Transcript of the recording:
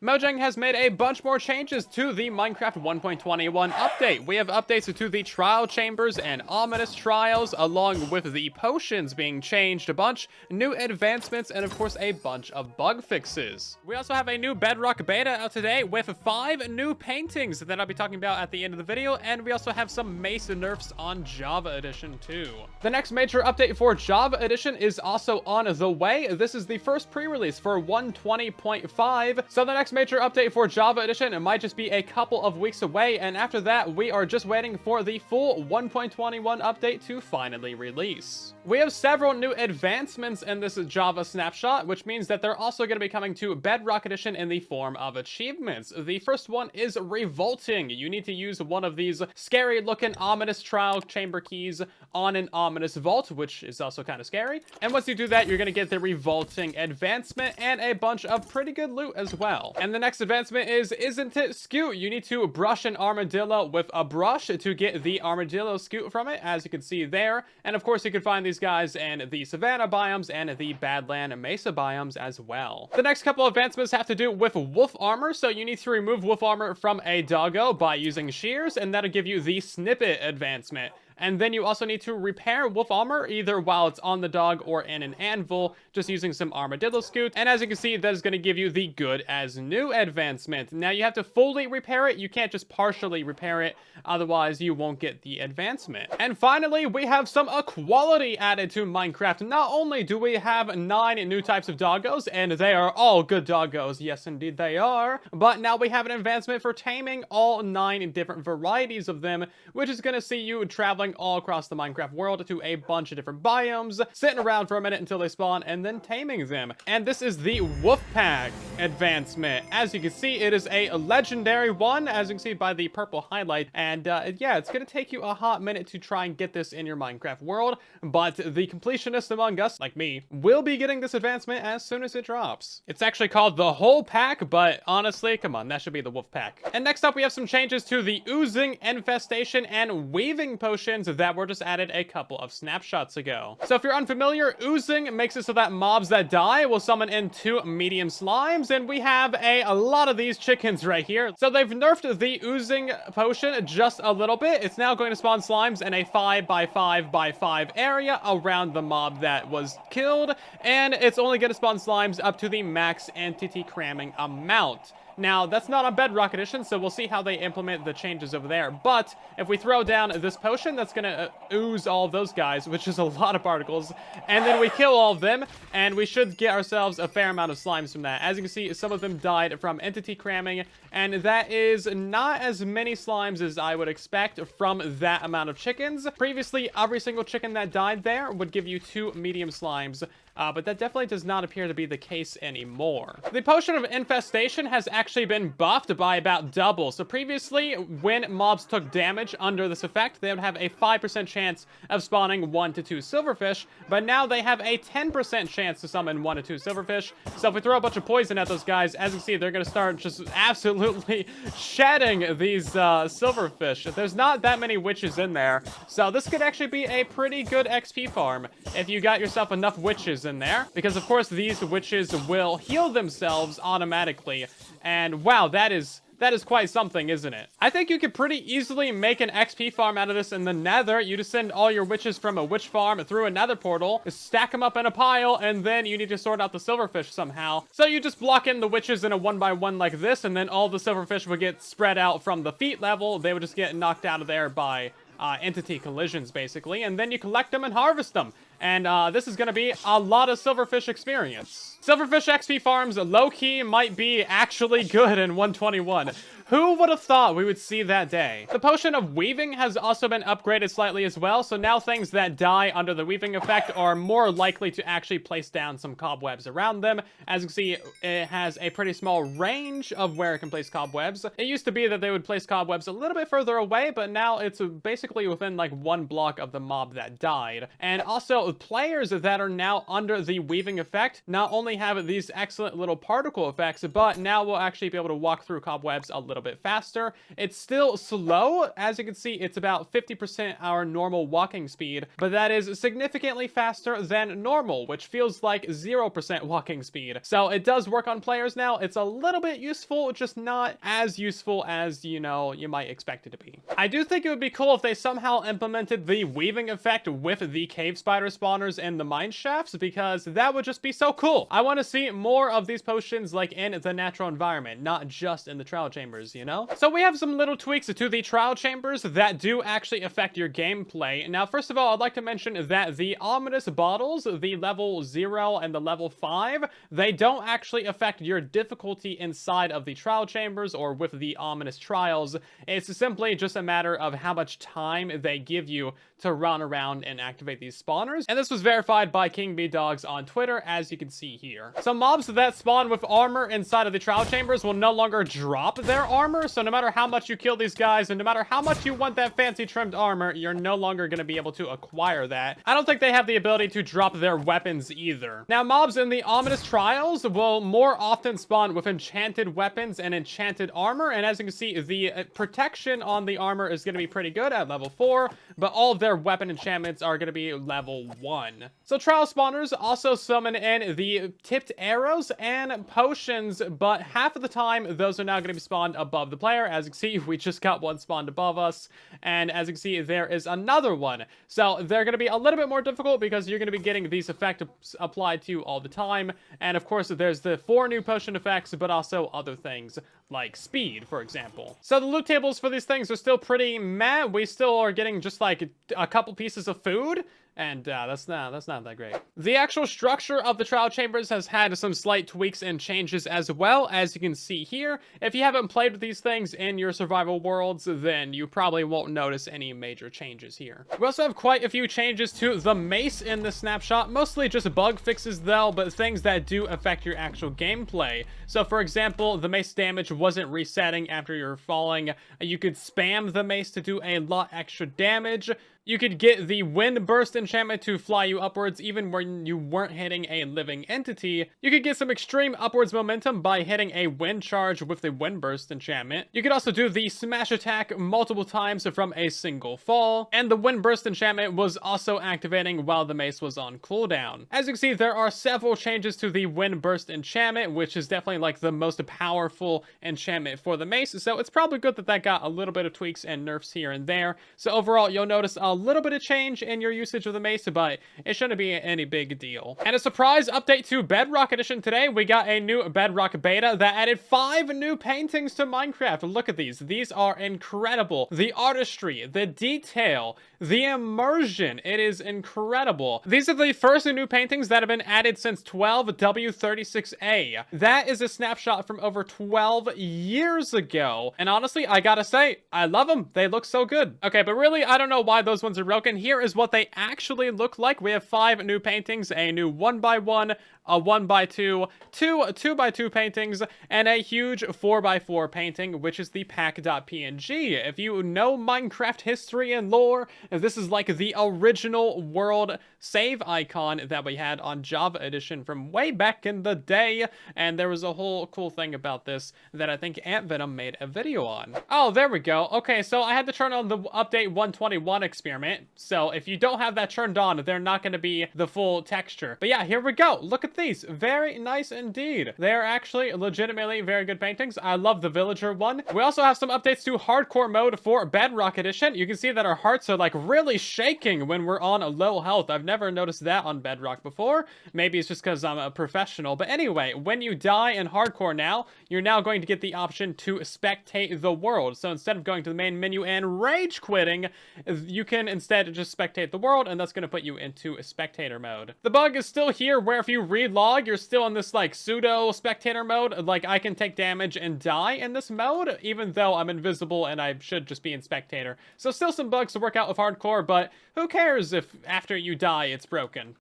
Mojang has made a bunch more changes to the Minecraft 1.21 update. We have updates to the trial chambers and ominous trials, along with the potions being changed a bunch, new advancements, and of course a bunch of bug fixes. We also have a new Bedrock beta out today with 5 new paintings that I'll be talking about at the end of the video, and we also have some Mace nerfs on Java Edition too. The next major update for Java Edition is also on the way. This is the first pre-release for 120.5, so the next major update for Java Edition, it might just be a couple of weeks away, and after that, we are just waiting for the full 1.21 update to finally release. We have several new advancements in this Java snapshot, which means that they're also going to be coming to Bedrock Edition in the form of achievements. The first one is Revolting. You need to use one of these scary-looking ominous trial chamber keys on an ominous vault, which is also kind of scary. And once you do that, you're going to get the Revolting advancement and a bunch of pretty good loot as well. And the next advancement is Isn't It Scoot? You need to brush an armadillo with a brush to get the armadillo scoot from it, as you can see there. And of course, you can find these guys in the savanna biomes and the badland and mesa biomes as well. The next couple advancements have to do with wolf armor. So you need to remove wolf armor from a doggo by using shears, and that'll give you the snippet advancement. And then you also need to repair wolf armor either while it's on the dog or in an anvil, just using some armadillo scoot. And as you can see, that is going to give you the good as new advancement. Now you have to fully repair it. You can't just partially repair it. Otherwise, you won't get the advancement. And finally, we have some equality added to Minecraft. Not only do we have 9 new types of doggos, and they are all good doggos. Yes, indeed they are. But now we have an advancement for taming all 9 different varieties of them, which is going to see you traveling all across the Minecraft world to a bunch of different biomes, sitting around for a minute until they spawn, and then taming them. And this is the Wolfpack advancement. As you can see, it is a legendary one, as you can see by the purple highlight. And yeah, it's gonna take you a hot minute to try and get this in your Minecraft world, but the completionists among us, like me, will be getting this advancement as soon as it drops. It's actually called the Whole Pack, but honestly, come on, that should be the Wolfpack. And next up, we have some changes to the Oozing, Infestation, and Weaving potions that were just added a couple of snapshots ago. So if you're unfamiliar, Oozing makes it so that mobs that die will summon in 2 medium slimes, and we have a lot of these chickens right here. So they've nerfed the Oozing potion just a little bit. It's now going to spawn slimes in a 5x5x5 area around the mob that was killed, and it's only going to spawn slimes up to the max entity cramming amount. Now, that's not on Bedrock Edition, so we'll see how they implement the changes over there. But if we throw down this potion, that's going to ooze all of those guys, which is a lot of particles. And then we kill all of them, and we should get ourselves a fair amount of slimes from that. As you can see, some of them died from entity cramming, and that is not as many slimes as I would expect from that amount of chickens. Previously, every single chicken that died there would give you 2 medium slimes. But that definitely does not appear to be the case anymore. The Potion of Infestation has actually been buffed by about double. So previously, when mobs took damage under this effect, they would have a 5% chance of spawning 1 to 2 silverfish, but now they have a 10% chance to summon 1 to 2 silverfish. So if we throw a bunch of poison at those guys, as you can see, they're going to start just absolutely shedding these silverfish. There's not that many witches in there, so this could actually be a pretty good XP farm if you got yourself enough witches in there, because of course these witches will heal themselves automatically, and wow, that is quite something, isn't it? I think you could pretty easily make an XP farm out of this in the nether. You just send all your witches from a witch farm through a nether portal, stack them up in a pile, and then you need to sort out the silverfish somehow. So you just block in the witches in a 1x1 like this, and then all the silverfish would get spread out from the feet level. They would just get knocked out of there by entity collisions, basically, and then you collect them and harvest them. And this is going to be a lot of silverfish experience. Silverfish XP farms, low-key, might be actually good in 121. Who would have thought we would see that day? The Potion of Weaving has also been upgraded slightly as well, so now things that die under the weaving effect are more likely to actually place down some cobwebs around them. As you can see, it has a pretty small range of where it can place cobwebs. It used to be that they would place cobwebs a little bit further away, but now it's basically within like 1 block of the mob that died. And also, players that are now under the weaving effect not only have these excellent little particle effects, but now we'll actually be able to walk through cobwebs a little little bit faster. It's still slow. As you can see, it's about 50% our normal walking speed, but that is significantly faster than normal, which feels like 0% walking speed. So it does work on players now. It's a little bit useful, just not as useful as, you know, you might expect it to be. I do think it would be cool if they somehow implemented the weaving effect with the cave spider spawners and the mine shafts, because that would just be so cool. I want to see more of these potions like in the natural environment, not just in the trial chambers, you know? So we have some little tweaks to the trial chambers that do actually affect your gameplay. Now, first of all, I'd like to mention that the ominous bottles, the level 0 and the level 5, they don't actually affect your difficulty inside of the trial chambers or with the ominous trials. It's simply just a matter of how much time they give you to run around and activate these spawners. And this was verified by King B Dogs on Twitter, as you can see here. So mobs that spawn with armor inside of the trial chambers will no longer drop their armor. So no matter how much you kill these guys and no matter how much you want that fancy trimmed armor, you're no longer going to be able to acquire that. I don't think they have the ability to drop their weapons either. Now, mobs in the ominous trials will more often spawn with enchanted weapons and enchanted armor. And as you can see, the protection on the armor is going to be pretty good at level 4, but all of their weapon enchantments are going to be level 1. So trial spawners also summon in the tipped arrows and potions, but half of the time those are now going to be spawned above the player. As you can see, we just got one spawned above us, and as you can see, there is another one. So they're going to be a little bit more difficult because you're going to be getting these effects applied to you all the time. And of course, there's the 4 new potion effects, but also other things like speed, for example. So the loot tables for these things are still pretty meh. We still are getting just like a couple pieces of food, and that's not that great. The actual structure of the trial chambers has had some slight tweaks and changes as well, as you can see here. If you haven't played with these things in your survival worlds, then you probably won't notice any major changes here. We also have quite a few changes to the mace in the snapshot, mostly just bug fixes though, but things that do affect your actual gameplay. So for example, the mace damage wasn't resetting after you're falling. You could spam the mace to do a lot extra damage. You could get the wind burst enchantment to fly you upwards even when you weren't hitting a living entity. You could get some extreme upwards momentum by hitting a wind charge with the wind burst enchantment. You could also do the smash attack multiple times from a single fall. And the wind burst enchantment was also activating while the mace was on cooldown. As you can see, there are several changes to the wind burst enchantment, which is definitely like the most powerful enchantment for the mace. So it's probably good that that got a little bit of tweaks and nerfs here and there. So overall, you'll notice a little bit of change in your usage of the mace, but it shouldn't be any big deal. And a surprise update to Bedrock Edition today, we got a new Bedrock beta that added 5 new paintings to Minecraft. Look at these. These are incredible. The artistry, the detail, the immersion. It is incredible. These are the first new paintings that have been added since 12W36A. That is a snapshot from over 12 years ago. And honestly, I gotta say, I love them. They look so good. Okay, but really, I don't know why those ones are broken. Here is what they actually look like. We have 5 new paintings, a new 1x1, a 1x2, 2 2x2 paintings, and a huge 4x4 painting, which is the pack.png. If you know Minecraft history and lore, this is like the original world save icon that we had on Java Edition from way back in the day, and there was a whole cool thing about this that I think Ant Venom made a video on. Oh, there we go. Okay, so I had to turn on the update 121 experiment, so if you don't have that turned on, they're not going to be the full texture. But yeah, here we go. Look at these. Very nice indeed. They're actually legitimately very good paintings. I love the villager one. We also have some updates to hardcore mode for Bedrock Edition. You can see that our hearts are like really shaking when we're on a low health. I've never noticed that on Bedrock before. Maybe it's just because I'm a professional. But anyway, when you die in hardcore now, you're now going to get the option to spectate the world. So instead of going to the main menu and rage quitting, you can instead just spectate the world, and that's going to put you into spectator mode. The bug is still here where if you relog, you're still in this like pseudo spectator mode. Like I can take damage and die in this mode, even though I'm invisible and I should just be in spectator. So still some bugs to work out with hardcore, but who cares if after you die it's broken?